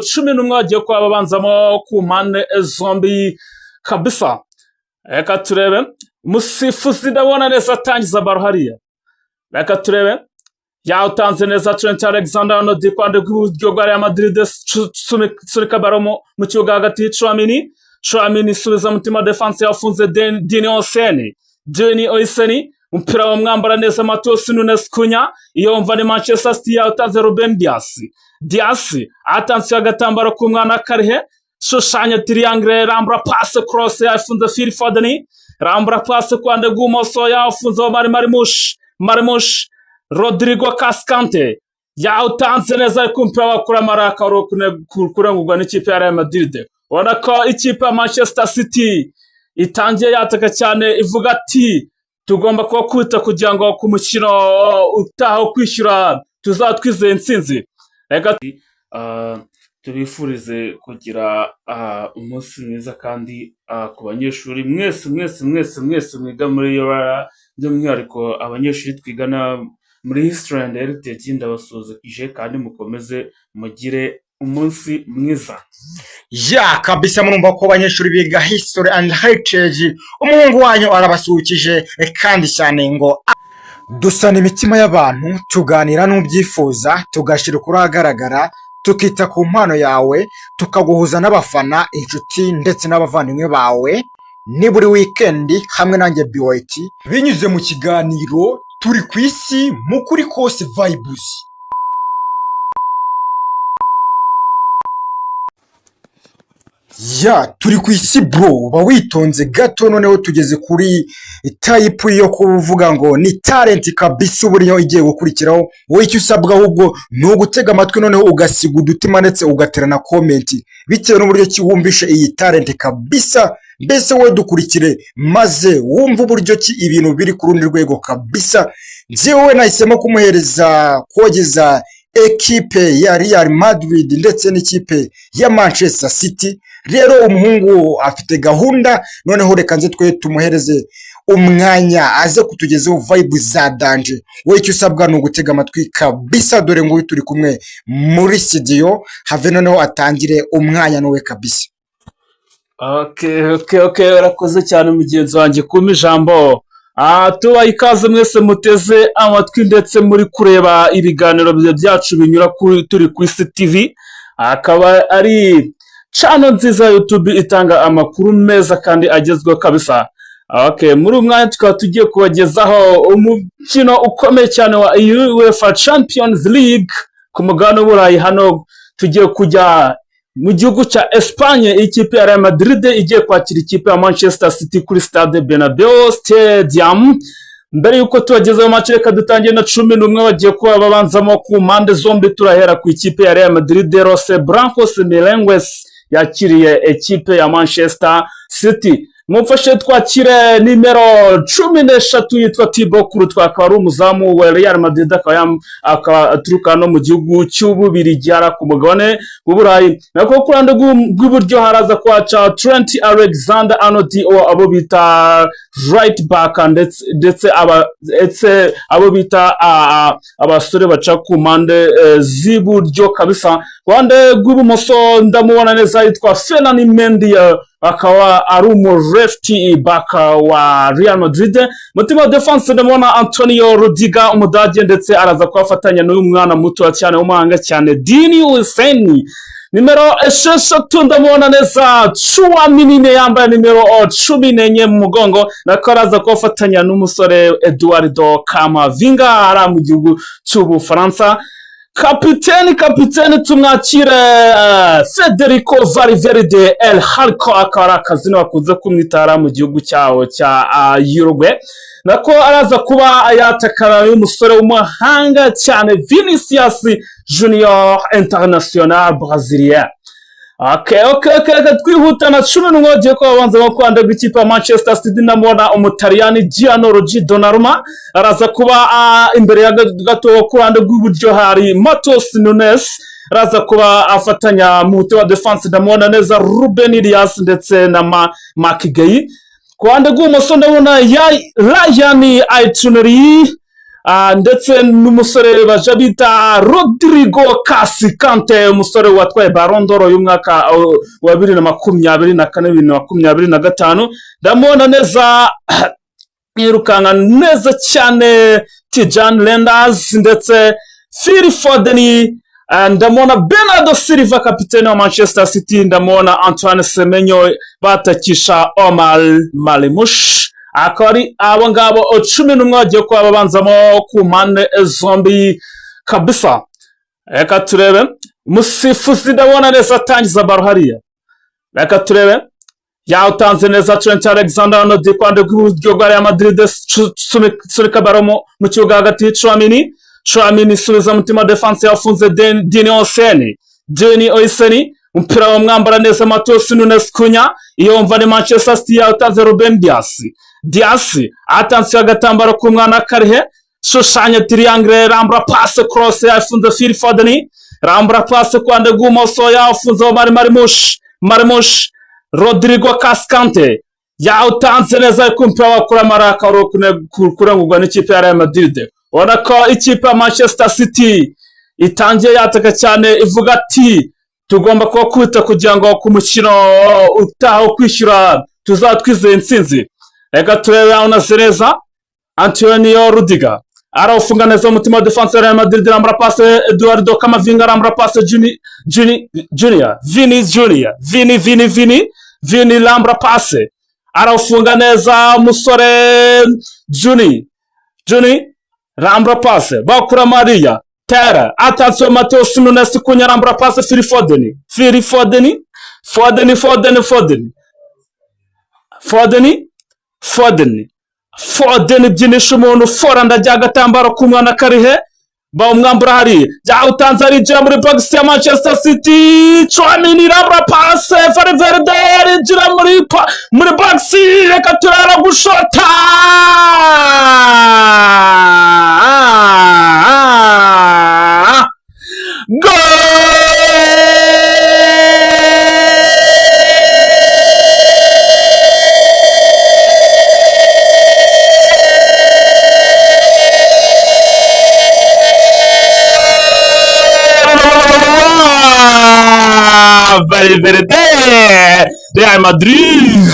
11 agiye kuba babanzamo ku mpande zombi kabisa. Reka turebe umusifuzi ndabona neza atangiza baro hariya. Reka turebe yawutanze neza Trent Alexander-Arnold kwande rw'iburyo rwa Real Madrid sunika baro mu kibuga hagati. Tchouaméni subiza mutima defense yafunze Dani Oyseni umupira wa mwambara neza Matheus Nunes Cunha iyo mva ni Manchester City yawutanze Ruben Dias atanze agatambaro ku mwana Karihe shushanya triangle rambura passe cross yafunze Phil Foden rambura passe kwande gumoso yafunze Marmoush Rodrigo Cascante yawutanze neza kumpira wakura maraka kurengurwa n'ikipe ya Real Madrid. Ubona ko ikipe ya Manchester City itangiye yataka cyane ivuga ati tugomba kuba kwita kugira ngo ku mukino utaho kwishyura tuzatwizeye intsinzi. Reka tubifurize kugira umunsi mwiza kandi ku banyeshuri mwese mwiga muri UR by'umwihariko abanyeshuri twigana muri History and Heritage ndabasuzukije kandi mukomeze mugire umunsi mwiza. Ya kabisa murumva ko abanyeshuri biga History and Heritage umuhungu wanyu arabasukije kandi cyane ngo dusana imitima y'abantu tuganira n'ubyifuza tugashira kuri agaragara tukita ku mpano yawe tukaguhuza n'abafana inshuti ndetse n'abavandimwe bawe ni buri weekend hamwe nanjye BYT binyuze mu kiganiro turi ku isi mu kuri kose vibes. Ya turi ku isi bro ba witonze gato noneho tugeze kuri type yo kuvuga ngo ni talent kabisa uburyo igiye gukurikiraho wowe icyo usabwa ahubwo no gutega amatwi noneho ugasiga udutima ndetse ugaterana comment bitewe n'uburyo ki wumvishe iyi talent kabisa mbese wowe dukurikire maze wumva uburyo ki ibintu biri ku rundi rwego kabisa. Jewe nahisemo kumuhereza kogeza ekipe ya Real Madrid ndetse n'ikipe ya Manchester City. Rero umuhungu afite gahunda noneho reka nze twe tumuhereze umwanya aze kutugezeho vibe za danje. Wowe icyo usabwa no gutega amatwi kabisa dore ngo turi kumwe muri studio have noneho atangire umwanya nowe kabisa. Okay urakoze cyane mugenzi wanjye kuma ijambo. Tuba ikaze mwese muteze amatwi ndetse muri kureba ibiganiro byacu binyura turi ku isi TV. Akaba ari channel nziza YouTube itanga amakuru meza kandi agezweho kabisa. Muri umwanya tukaba tugiye kubagezaho umukino ukomeye cyane wa UEFA Champions League ku mugabane w'Uburayi. Hano tugiye kujya mu gihugu cya Espagne, ikipe ya Real Madrid igiye kwakira ikipe ya Manchester City kuri Stade Bernabeu Stadium. Mbere yuko tubagezaho match reka dutangiye na 11 bagiye kuba babanzamo ku mpande zombi. Turahera ku ikipe ya Real Madrid. Los Blancos Merengues yakiriye ekipe ya Manchester City. Mufashe twakire nimero 13 yitwa Thibaut Courtois, akaba ari umuzamu wa Real Madrid, akaba aturuka no mu gihugu cy'Ububirigi ku mugabane w'Uburayi. Nako kurande rw'iburyo haraza kwaca Trent Alexander-Arnold abo bita right back ndetse abo bita abasore baca ku mpande z'iburyo kabisa. Kwande rw'ibumoso ndamubona neza yitwa Ferland Mendy, akaba ari lefty back wa Real Madrid. Mutima defense ndamubona Antonio Rudiger umudage ndetse araza kwafatanya n'uyu mwana muto cyane w'umuhanga cyane Dani Oyseni. Nimero 6 ndamubona neza Tchouaméni yambaye nimero 14 mu mugongo, nako araza kwafatanya n'umusore Eduardo Camavinga ara mu gihugu cy'Ubufaransa. Kapiteni tumwakire Federico Valverde El Halco, akaba akazina bakunze kumwitara mu gihugu cyawo cya Uruguay. Nako araza kuba yatakara y'umusore w'umuhanga cyane Vinicius Junior International Brazilien. Twihuta na 11 bagiye ko babanza mu kwanda rw'ikipe ya Manchester City. Ndamubona umutaliyani Gianluigi Donnarumma araza kuba imbere ya gato kuranda rw'iburyo hari Matheus Nunes araza kuba afatanya mu wa defense. Ndamubona neza Ruben Dias ndetse na Marc Guéhi. Kwanda rw'umoso ndabona Ryan Aït-Nouri ndetse n'umusore baje bita Rodrigo Cascante, umusore watwaye Ballon d'Or y'umwaka wa 2024 2025. ndamubona neza yirukanka neza cyane Tijani Reinders ndetse Phil Foden, ndamubona Bernardo Silva kapiteni wa Manchester City, ndamubona Antoine Semenyo batakisha Omar Marmoush. akaba ari abo ngabo 11 bagiye kuba babanzamo ku mpande zombi kabisa. Reka turebe umusifuzi, ndabona neza atangiza baro hariya. Reka turebe yawutanze neza Trent Alexander-Arnold kwande rw'iburyo rwa Real Madrid, sunika baro mu kibuga hagati. Tchouaméni subiza mutima defense yafunze Deni Oyseni, umupira wa mwambara neza Matheus Nunes Cunha, iyo mva ni Manchester City yawutanze Ruben Dias atanze agatambaro k'umwana karihe, shushanya triangle, rambura passe cross yafunze Phil Foden, rambura passe kwande rw'imoso yafunze Omar Marmoush. Rodrigo Cascante yawutanze neza kumupira wa kuramara kurengurwa n'ikipe ya Real Madrid. Ubona ko ikipe ya Manchester City itangiye yataka cyane, ivuga ati tugomba kuba kwita kugira ngo ku mukino utaha kwishyura tuzatwizeye intsinzi. Reka turebe unaze neza Antonio Rudiger arawufunga neza umutima wa defense ya Real Madrid, rambura passe Eduardo Camavinga, rambura passe Vini rambura passe arawufunga neza umusore Juni rambura passe bakura Maria Tera atanze Matheus Nunes Cunha, rambura passe Phil Foden byinisha umuntu foranda rya gatambaro k'umwana karihe bawumwambura hari yawutanze arinjira muri box ya Manchester City. Tchouaméni rambura passe Valverde arinjira muri box, reka turara gushota Valverde, Real Madrid.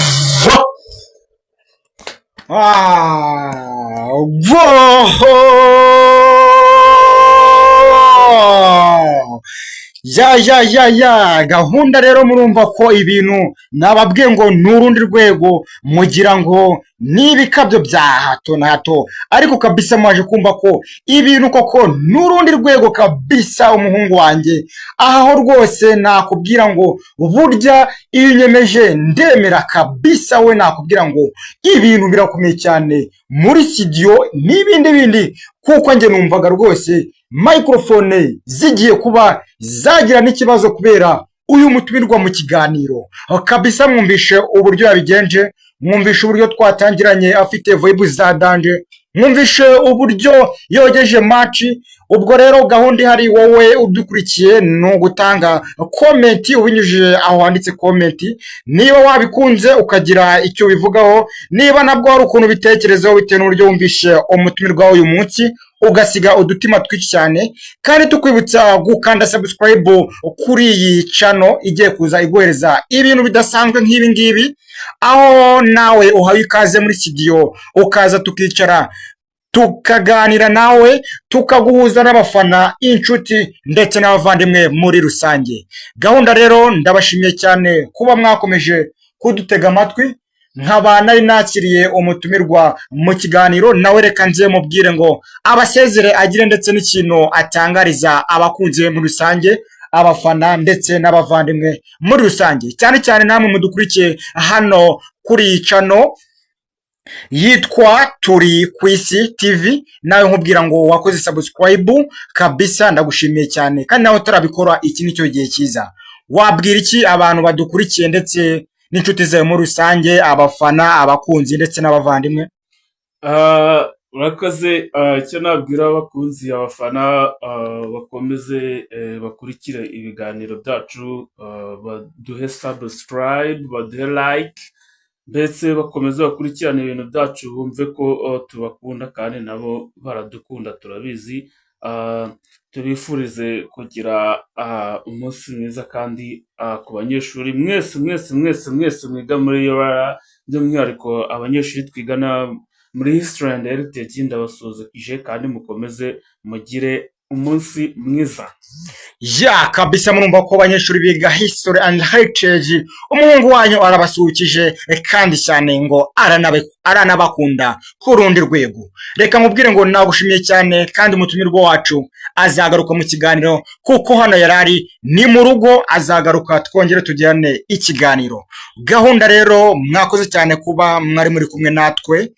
Gahunda rero murumva ko ibintu nababwiye ngo n'urundi rwego, mugira ngo n'ibikabyo bya hato na hato, ariko kabisa mwaje kumva ko ibintu koko n'urundi rwego kabisa. Umuhungu wanjye aho rwose nakubwira ngo burya iyo unyemeje ndemera kabisa, we nakubwira ngo ibintu birakomeye cyane muri studio n'ibindi kuko njye numvaga rwose microphone zigiye kuba zagira n'ikibazo kubera uyu mutumirwa mu kiganiro kabisa. Mwumvishe uburyo yabigenje, mwumvishe uburyo twatangiranye afite vibe za danje, mwumvishe uburyo yogeje match. Ubwo rero gahunda ihari, wowe udukurikiye no gutanga comment ubinyujije aho wanditse comment, niba wabikunze ukagira icyo bivugaho, niba nabwo hari ukuntu bitekerezaho bitewe n'uburyo wumvishe umutumirwa uyu munsi, ugasiga udutima twinshi cyane. Kandi tukwibutsa gukanda subscribe kuri iyi channel igiye kuza iguhereza ibintu bidasanzwe nk'ibi ngibi, aho nawe uhaye ikaze muri studio ukaza tukicara tukaganira nawe, tukaguhuza n'abafana, inshuti ndetse n'abavandimwe muri rusange. Gahunda rero ndabashimiye cyane kuba mwakomeje kudutega amatwi. nkaba nari nakiriye umutumirwa mu kiganiro, nawe reka nze mubwire ngo abasezere agire ndetse n'ikintu atangariza abakunze muri rusange, abafana ndetse n'abavandimwe muri rusange, cyane cyane namwe mudukurikiye hano kuri channel yitwa Turi Kwisi TV. Nawe nkubwira ngo wakoze subscribe kabisa, ndagushimiye cyane. Kandi nawe turabikora, iki nicyo gihe cyiza. Wabwira iki abantu badukurikiye ndetse n'inshuti zawe muri rusange, abafana, abakunzi ndetse n'abavandimwe? Urakoze. Icyo nabwira abakunzi, abafana, bakomeze bakurikire ibiganiro byacu, baduhe subscribe, baduhe like, ndetse bakomeze bakurikirane ibintu byacu bumve ko tubakunda kandi nabo baradukunda turabizi. Tubifurize kugira umunsi mwiza kandi ku banyeshuri mwese mwiga muri UR, by'umwihariko abanyeshuri twigana muri History and Heritage ndabasuzukije kandi mukomeze mugire umunsi mwiza. Ya kabisa, murumva ko abanyeshuri biga History and Heritage umuhungu wanyu arabasukije kandi cyane ngo aranabakunda ku rundi rwego. Reka mubwire ngo nagushimiye cyane kandi mutumirwa wacu azagaruka mu kiganiro kuko hano yarari ni mu rugo, azagaruka twongere tugirane ikiganiro. Gahunda rero mwakoze cyane kuba mwari muri kumwe natwe.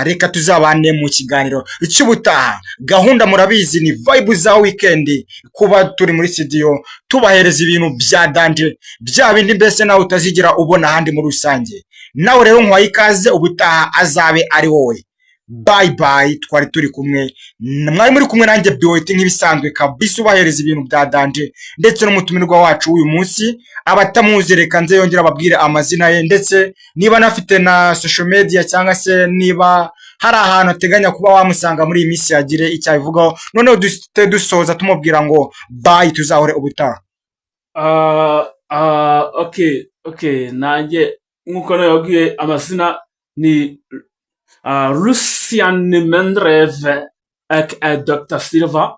Reka tuzabane mu kiganiro cy'ubutaha. Gahunda murabizi ni vibe za weekend, kuba turi muri studio tubahereza ibintu bya danje bya bindi mbese nawe utazigira ubona handi muri rusange. Nawe rero nkwaye ikaze, ubutaha azabe ari wowe. Bye bye, twari turi kumwe, mwari muri kumwe nanjye BOT nk'ibisanzwe kabisa, ubahereza ibintu bya danje ndetse n'umutumirwa wacu uyu munsi. Abatamuzi reka nze yongera ababwire amazina ye, ndetse niba nafite na social media cyangwa se niba hari ahantu ateganya kuba wamusanga muri iyi minsi yagire icyo abivugaho. Noneho dusoza tumubwira ngo bye, tuzahure ubutaha. Okay, nanjye nkuko nababwiye amazina ni Lucien Mendreve aka Dr. Silva.